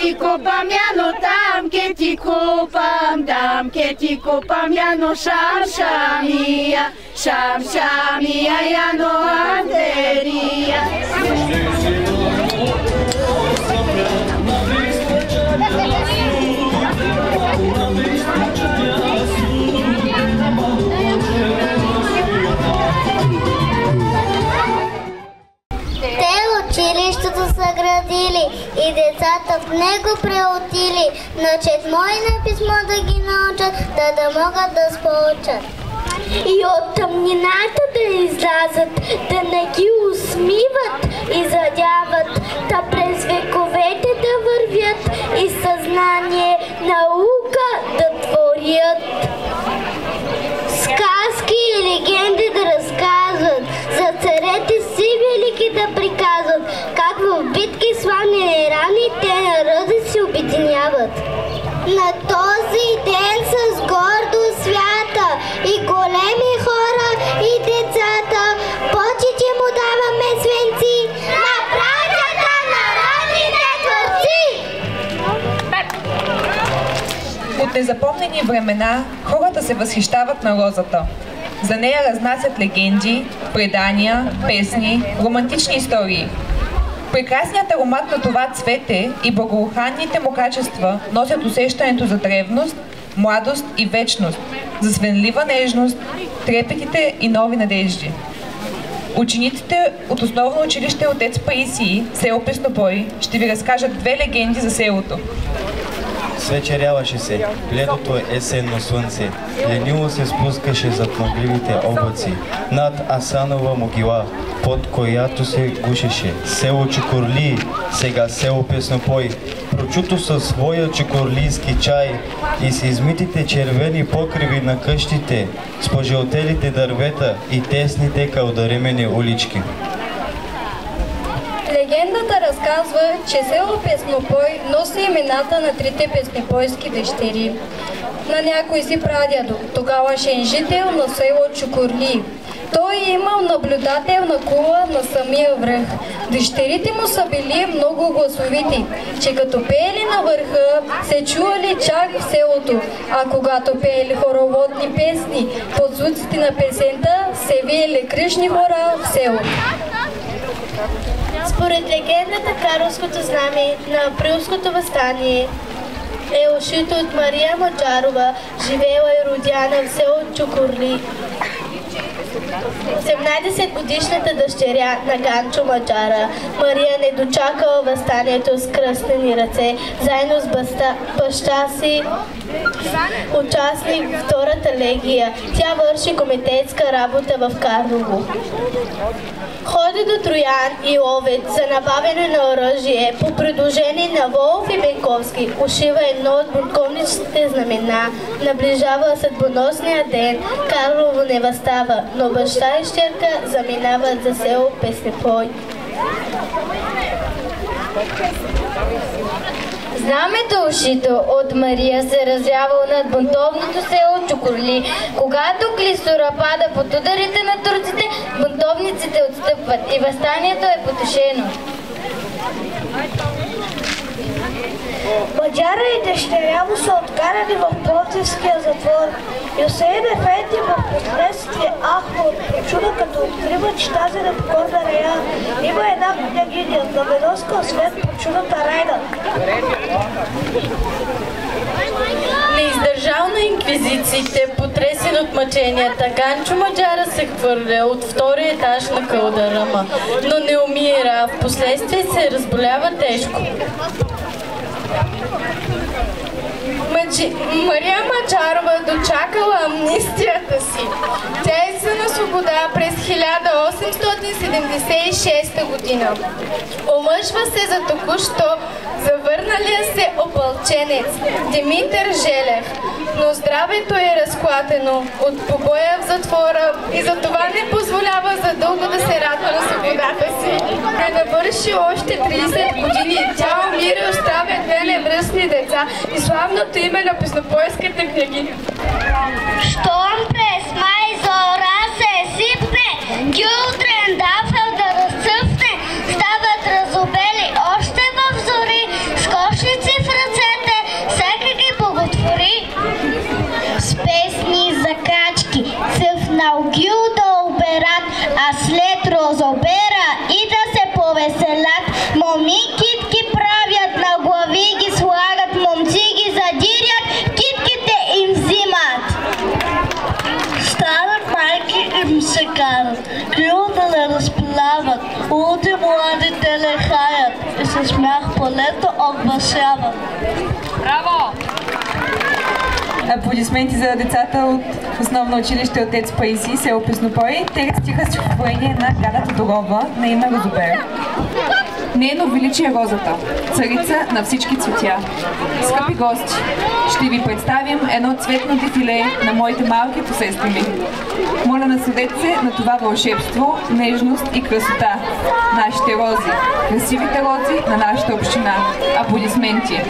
ti kopam jano, tam ke ti kopam, jano, sham shamia, jano anderia. Училището са градили и децата в него преотили. На четмо и на писмо да ги научат, да могат да спочат. И от тъмнината да излязат, да не ги усмиват и задяват, да през вековете да вървят и съзнание, наука да творят. Сказки и легенди да разказват, за царете си велики да приказват, как в битки славни и рани те народи се обединяват. На този ден с гордо свята и големи хора и децата, почити му даваме свенци на братята народните творци! От незапомнени времена хората се възхищават на розата. За нея разнасят легенди, предания, песни, романтични истории. Прекрасният аромат на това цвете и благоуханните му качества носят усещането за древност, младост и вечност, за свенлива нежност, трепетите и нови надежди. Учениците от основно училище Отец Паисий, село Песнобой, ще ви разкажат две легенди за селото. Свечеряваше се, бледото есенно слънце, лениво се спускаше зад мъгливите облаци, над Асанова могила, под която се гушеше. Село Чукурлии, сега село Песнопой, прочуто със своя чукурлийски чай и с измитите червени покриви на къщите, с пожълтелите дървета и тесните кълдаремени улички. Легендата разказва, че село Песнопой носи имената на трите песнопойски дъщери на някой си прадядо, тогавашен жител на село Чукурлии. Той е имал наблюдателна кула на самия връх. Дъщерите му са били много гласовити, че като пеели на върха, се чували чак в селото, а когато пеели хороводни песни под звуците на песента, се виели кръшни хора в селото. Според легендата, Карловското знаме на Априлското въстание е ушито от Мария Маджарова, живеела и родяна в село Чукурлии. 18-годишната дъщеря на Ганчо Маджара, Мария не дочакала въстанието с кръстени ръце, заедно с баща си, участник в Втората легия. Тя върши комитетска работа в Карлово. Ходи до Троян и Ловец за набавяне на оръжие по предложение на Волов и Бенковски. Ушива едно от бунтовническите знамена. Наближава съдбоносния ден. Карлово не възстава, но баща и щерка заминават за село Песнопой. Знамето ушито от Мария се развявало над бунтовното село Чукурлии. Когато клисура пада под ударите на турците, бунтовниците отстъпват и въстанието е потушено. Маджара и дъщеря му са откарани в Пловдивския затвор. Юсеин Ефенди в последствие ахва от причуда, като открива, че тази непокорна рея има една княгиня, знаменоска освен причудата Райна. Не издържал на инквизициите, потресен от мъченията, Ганчо Маджара се хвърля от втория етаж на кълдарама, но не умира, в последствие се разболява тежко. Мария Маджарова дочакала амнистията си. Тя е на свобода през 1876 година. Омъжва се за току-що завърналия се опълченец Димитър Желев, но здравето е разклатено от побоя в затвора и затова не позволява задълго да се радва на свободата си. Не навърши още 30 години, тя умира и оставя две невръстни деца и славното име на песнопойската княгиня. Щом през май зора се сипне, гюлдрен дафел да разцъфне, стават разобели още в зори, с кошници в полето от Варшава. Браво! Аплодисменти за децата от основно училище Отец Паисий, село Песнопой. Те рецитираха стихотворение на Галя Тодорова на име Розобер. Нейно величие розата, царица на всички цветя. Скъпи гости, ще ви представим едно цветно дефиле на моите малки посестрими. Моля, насладете се на това вълшебство, нежност и красота. Нашите рози, красивите рози на нашата община. Аплодисменти!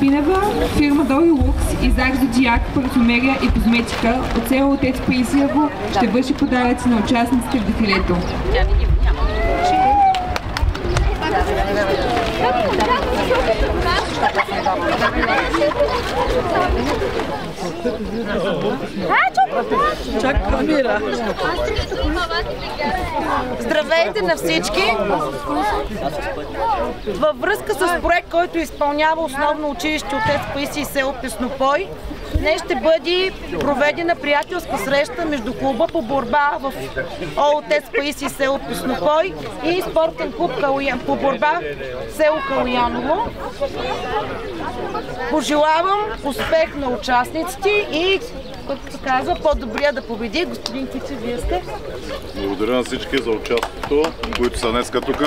Маринева, фирма Дори Лукс и Зак Зодиак, парфюмерия и козметика от село Отец Паисиево ще върши подаръци на участниците в дефилето. Здравейте на всички! Във връзка с проект, който изпълнява основно училище Отец Паисий, село Песнопой, днес ще бъде проведена приятелска среща между клуба по борба в Отец Паисий, село Песнопой и спортен клуб по борба село Калояново. Пожелавам успех на участниците и, както се казва, по-добрия да победи. Господин Киче, вие сте. Благодаря на всички за участието, които са днеска тук.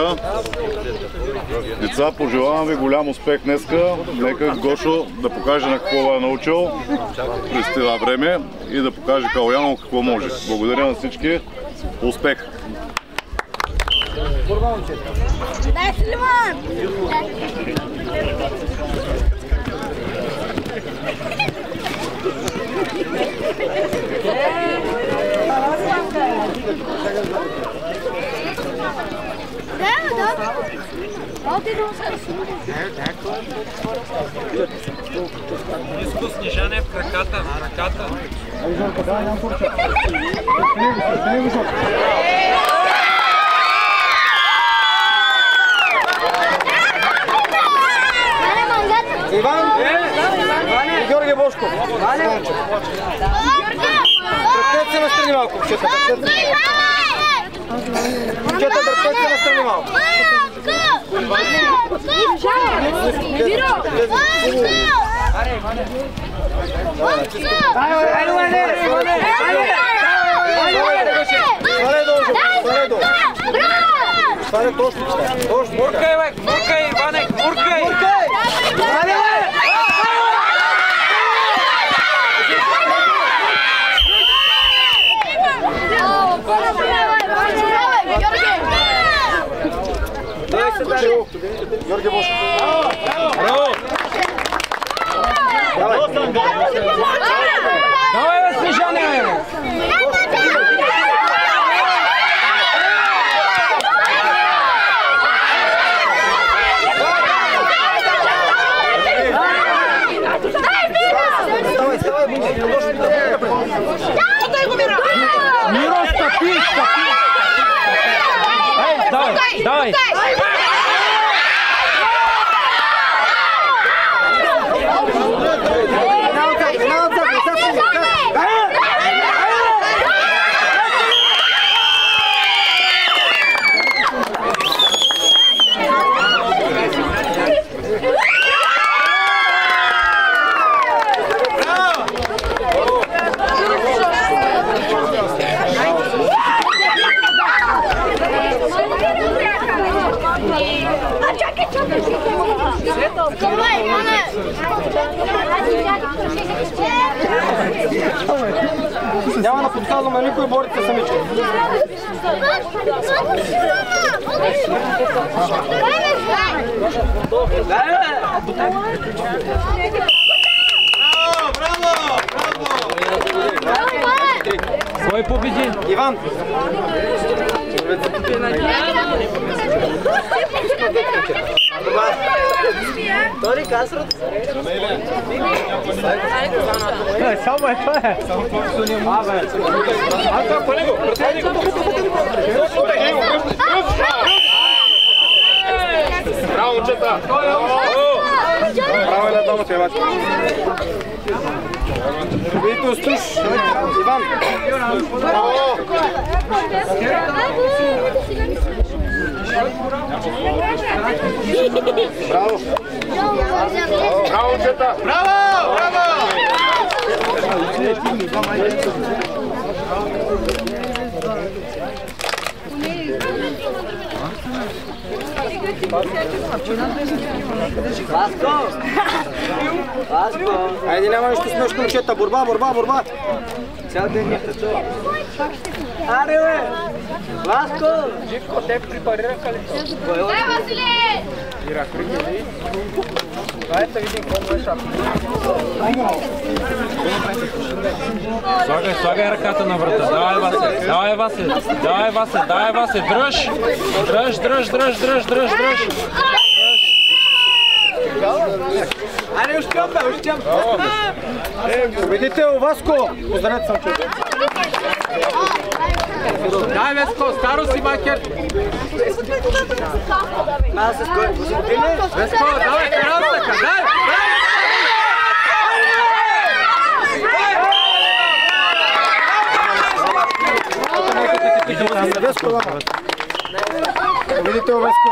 Деца, пожелавам ви голям успех днеска. Нека Гошо да покаже на какво е научил през това време и да покаже Калояново какво може. Благодаря на всички. Успех! Дай, Силиман! Ниско снижане в краката, Иван и Георги Бошко. Дръпнете се настрани малко, момчета. Момчета, дръпнете се настрани малко. Стане точно. Муркай, бе! Муркай, Иване! Муркай! Георги Бошко. Браво! Давай, бе, Снежане, бе! Миро, стъпи! Давай! Няма да подсказваме никой, борите се самички. Кой победи? Иван! Тори Касрот. Само е това е. Аз това по него. Браво, момчета! Браво е на двамата, елате. Победител Стуш. Иван. Браво! Браво! Браво, момчета! Браво! Браво! Айде, няма нищо смешно, момчета. Борба, борба, борба! Цял ден ми е тъчува. Аре, бе! Васко! Живко, те препарираха ли? Дай, Василе! Дай да видим какво е шапка. Слагай ръката на врата. Давай, Васе. Давай, Васе. Давай, Васе. Давай, Васе. Дръж. Дръж. Аре, ущем. Победител, Васко! Поздравете съм човек. Дай, Веско, старо си макер. Веско, давай, каралсака, дай! Веско, победител, Веско.